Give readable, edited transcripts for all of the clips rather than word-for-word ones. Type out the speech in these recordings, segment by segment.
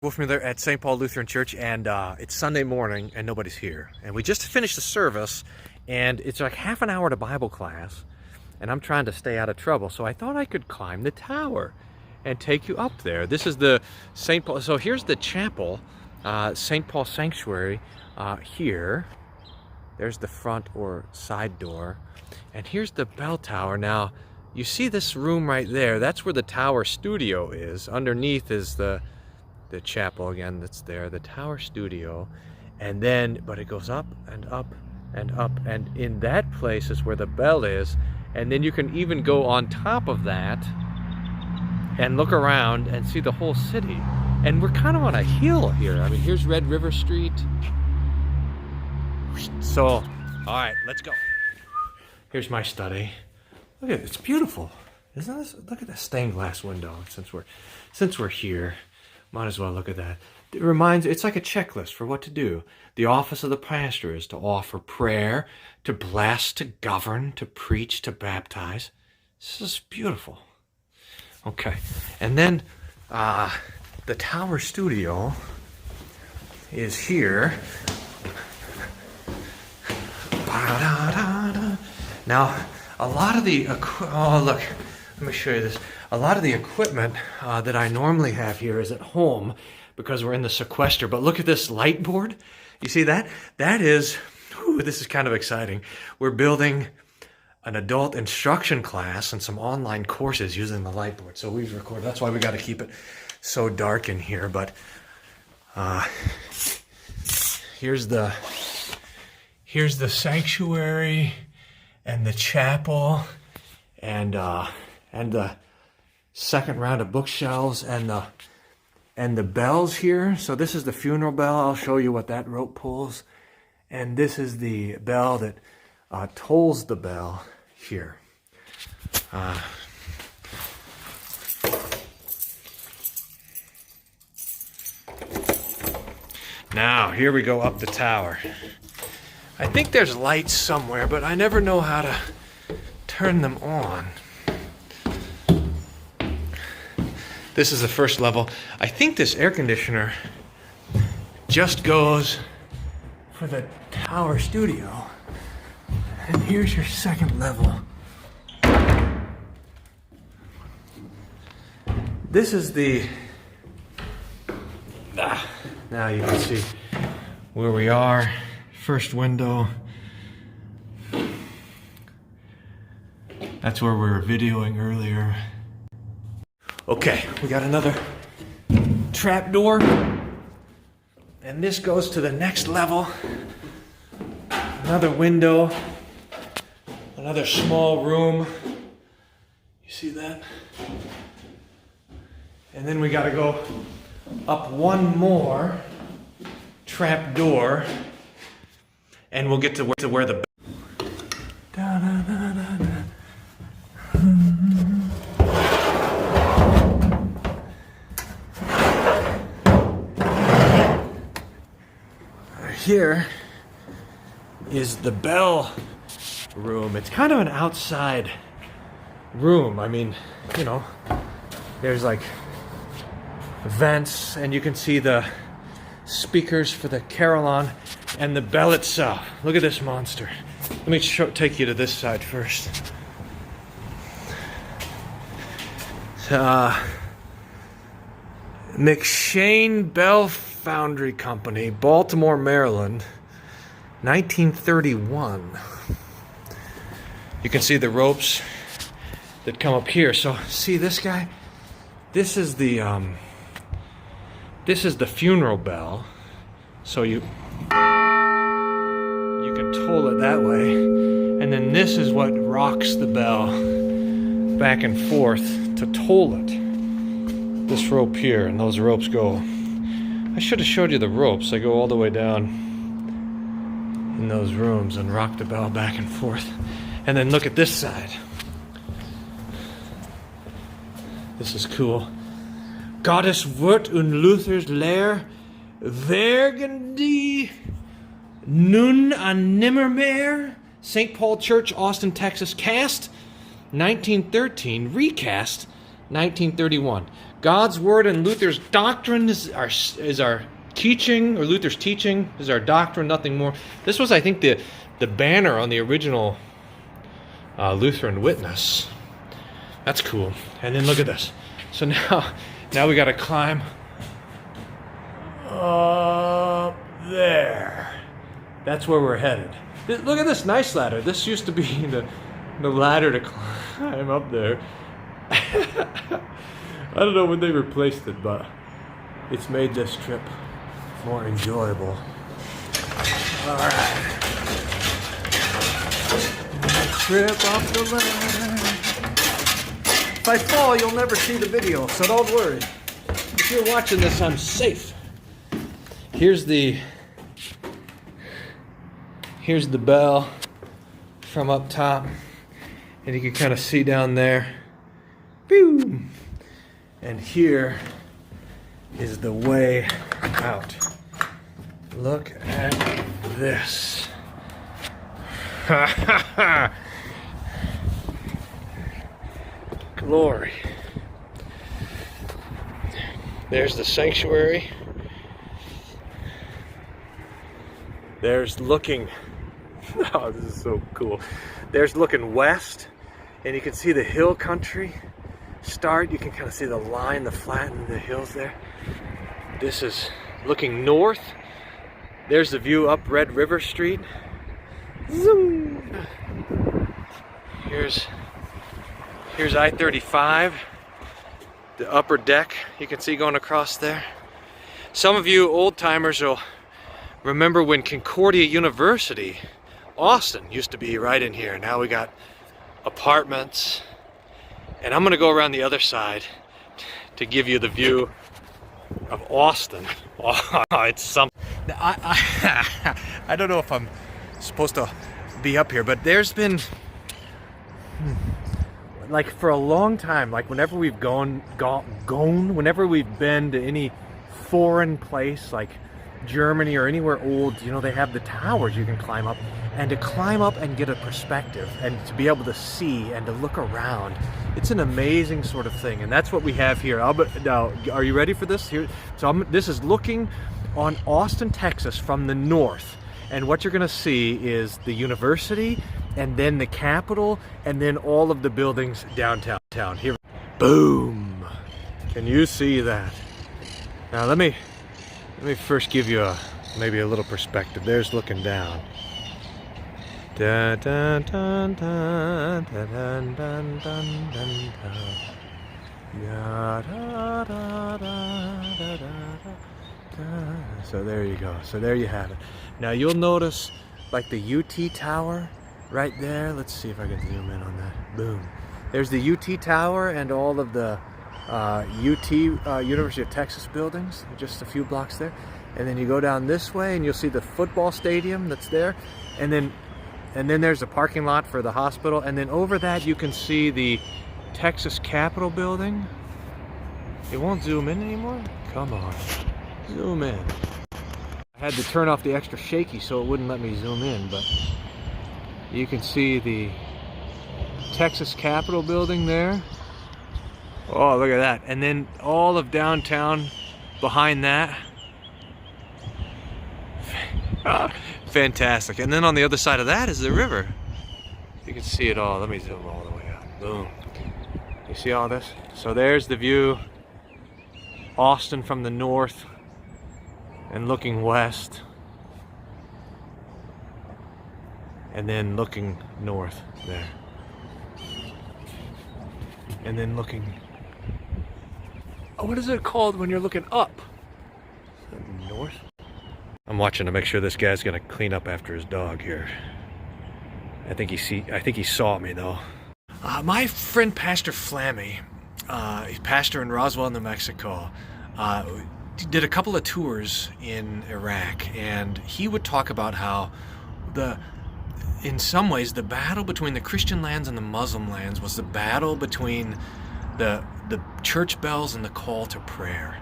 Wolfmiller at St. Paul Lutheran Church, and it's Sunday morning and nobody's here. And we just finished the service, and it's like half an hour to Bible class, and I'm trying to stay out of trouble. So I thought I could climb the tower and take you up there. This is the St. Paul, so here's the chapel, St. Paul Sanctuary here. There's the front or side door. And here's the bell tower. Now, you see this room right there? That's where the tower studio is. Underneath is the chapel again that's there, the tower studio. And then, but it goes up and up and up. And in that place is where the bell is. And then you can even go on top of that and look around and see the whole city. And we're kind of on a hill here. I mean, here's Red River Street. So, all right, let's go. Here's my study. Look at it, it's beautiful. Isn't this? Look at the stained glass window. Since we're here, might as well look at that. It reminds, it's like a checklist for what to do. The office of the pastor is to offer prayer, to bless, to govern, to preach, to baptize. This is beautiful. Okay, and then the tower studio is here. Now, a lot of the, oh look, let me show you this. A lot of the equipment that I normally have here is at home because we're in the sequester. But look at this light board. You see that? That is, whew, this is kind of exciting. We're building an adult instruction class and some online courses using the light board. So we've recorded, that's why we got to keep it so dark in here. But here's the sanctuary and the chapel and the second round of bookshelves and the bells here. So this is the funeral bell. I'll show you what that rope pulls. And this is the bell that tolls the bell here. Now, here we go up the tower. I think there's lights somewhere, but I never know how to turn them on. This is the first level. I think this air conditioner just goes for the tower studio. And here's your second level. This is the, now you can see where we are. First window. That's where we were videoing earlier. Okay, we got another trap door. And this goes to the next level. Another window. Another small room. You see that? And then we gotta go up one more trap door. And we'll get to where the here is the bell room. It's kind of an outside room. I mean, you know, there's like vents and you can see the speakers for the carillon and the bell itself. Look at this monster. Let me take you to this side first. McShane Bell Foundry Company, Baltimore, Maryland, 1931. You can see the ropes that come up here. So see this guy? This is the funeral bell. So you can toll it that way. And then this is what rocks the bell back and forth to toll it. This rope here, and those ropes go. I should have showed you the ropes. They go all the way down in those rooms and rock the bell back and forth. And then look at this side. This is cool. Gottes wird und Luthers Lehre werden die nun an nimmermehr. St. Paul Church, Austin, Texas, cast 1913, recast 1931. God's word and Luther's doctrine is our teaching, or Luther's teaching is our doctrine, nothing more. This was, I think, the banner on the original Lutheran Witness. That's cool. And then look at this. So now we got to climb up there. That's where we're headed. Look at this nice ladder. This used to be the ladder to climb up there. I don't know when they replaced it, but it's made this trip more enjoyable. All right. Trip off the ladder. If I fall, you'll never see the video, so don't worry. If you're watching this, I'm safe. Here's the bell from up top, and you can kind of see down there. Boom! And here is the way out. Look at this. Ha ha ha! Glory. There's the sanctuary. There's looking, oh, this is so cool. There's looking west, and you can see the hill country start. You can kind of see the line, the flat and the hills there. This is looking north. There's the view up Red River Street. Zoom. Here's I-35, the upper deck you can see going across there. Some of you old-timers will remember when Concordia University, Austin, used to be right in here. Now we got apartments. And I'm going to go around the other side to give you the view of Austin. Oh, it's something. I don't know if I'm supposed to be up here, but there's been... like for a long time, like whenever we've whenever we've been to any foreign place like Germany or anywhere old, you know, they have the towers you can climb up, and to climb up and get a perspective and to be able to see and to look around, it's an amazing sort of thing. And that's what we have here. Now, are you ready for this? Here, so this is looking on Austin, Texas from the north, and what you're going to see is the university, and then the Capitol, and then all of the buildings downtown. Here, boom! Can you see that? Now let me first give you maybe a little perspective. There's looking down. Dun, dun, dun, dun, dun, dun, dun, dun, dun, dun. Da, da, da, da, da, da, da. So there you go. So there you have it. Now you'll notice like the UT Tower right there. Let's see if I can zoom in on that. Boom. There's the UT Tower and all of the University of Texas buildings, just a few blocks there. And then you go down this way and you'll see the football stadium that's there. And then there's a parking lot for the hospital. And then over that you can see the Texas Capitol building. It won't zoom in anymore? Come on. Zoom in. I had to turn off the extra shaky so it wouldn't let me zoom in, but you can see the Texas Capitol building there. Oh, look at that. And then all of downtown behind that. Fantastic. And then on the other side of that is the river. You can see it all. Let me zoom all the way out. Boom. You see all this? So there's the view. Austin from the north and looking west. And then looking north there. And then looking... oh, what is it called when you're looking up? North? I'm watching to make sure this guy's gonna clean up after his dog here. I think he saw me though. My friend Pastor Flammy, he's pastor in Roswell, New Mexico, did a couple of tours in Iraq, and he would talk about how in some ways the battle between the Christian lands and the Muslim lands was the battle between the church bells and the call to prayer.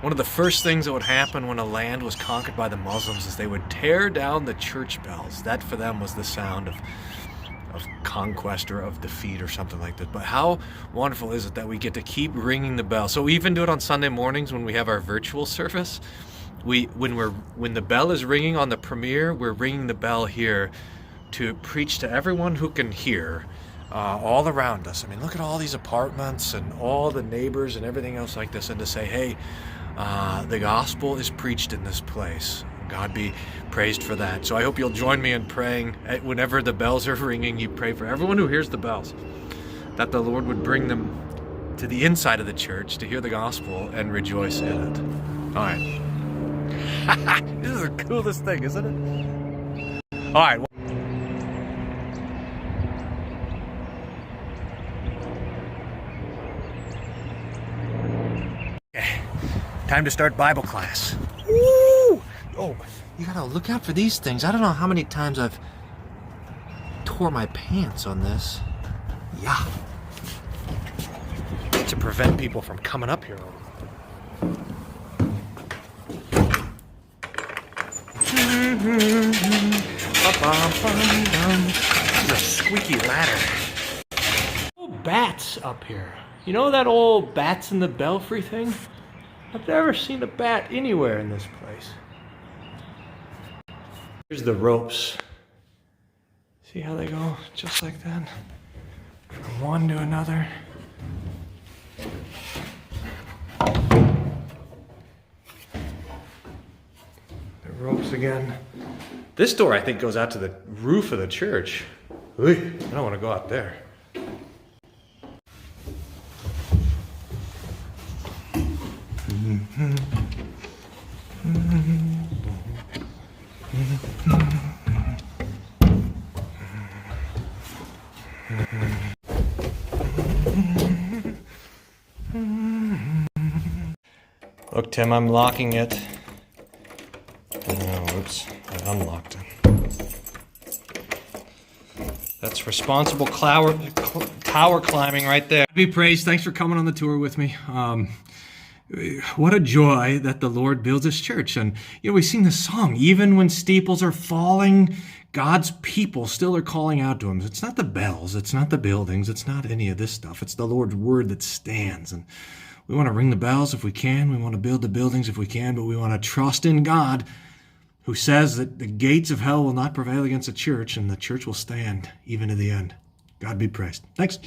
One of the first things that would happen when a land was conquered by the Muslims is they would tear down the church bells. That for them was the sound conquest or of defeat or something like that. But how wonderful is it that we get to keep ringing the bell? So we even do it on Sunday mornings when we have our virtual service. When the bell is ringing on the premiere, we're ringing the bell here to preach to everyone who can hear, all around us. I mean, look at all these apartments and all the neighbors and everything else like this, and to say, hey, the gospel is preached in this place. God be praised for that. So I hope you'll join me in praying. Whenever the bells are ringing, you pray for everyone who hears the bells, that the Lord would bring them to the inside of the church to hear the gospel and rejoice in it. All right. This is the coolest thing, isn't it? All right. Okay. Time to start Bible class. Woo! Oh, you gotta look out for these things. I don't know how many times I've tore my pants on this. Yeah. To prevent people from coming up here. This is a squeaky ladder. Old bats up here. You know that old bats in the belfry thing? I've never seen a bat anywhere in this place. Here's the ropes. See how they go? Just like that. From one to another. The ropes again. This door, I think, goes out to the roof of the church. I don't want to go out there. Look, Tim, I'm locking it. Oh, oops, I unlocked it. That's responsible tower climbing right there. Be praised. Thanks for coming on the tour with me. What a joy that the Lord builds His church. And, we sing this song, even when steeples are falling, God's people still are calling out to Him. It's not the bells, it's not the buildings, it's not any of this stuff. It's the Lord's word that stands. And we want to ring the bells if we can. We want to build the buildings if we can, but we want to trust in God, who says that the gates of hell will not prevail against the church, and the church will stand even to the end. God be praised. Thanks.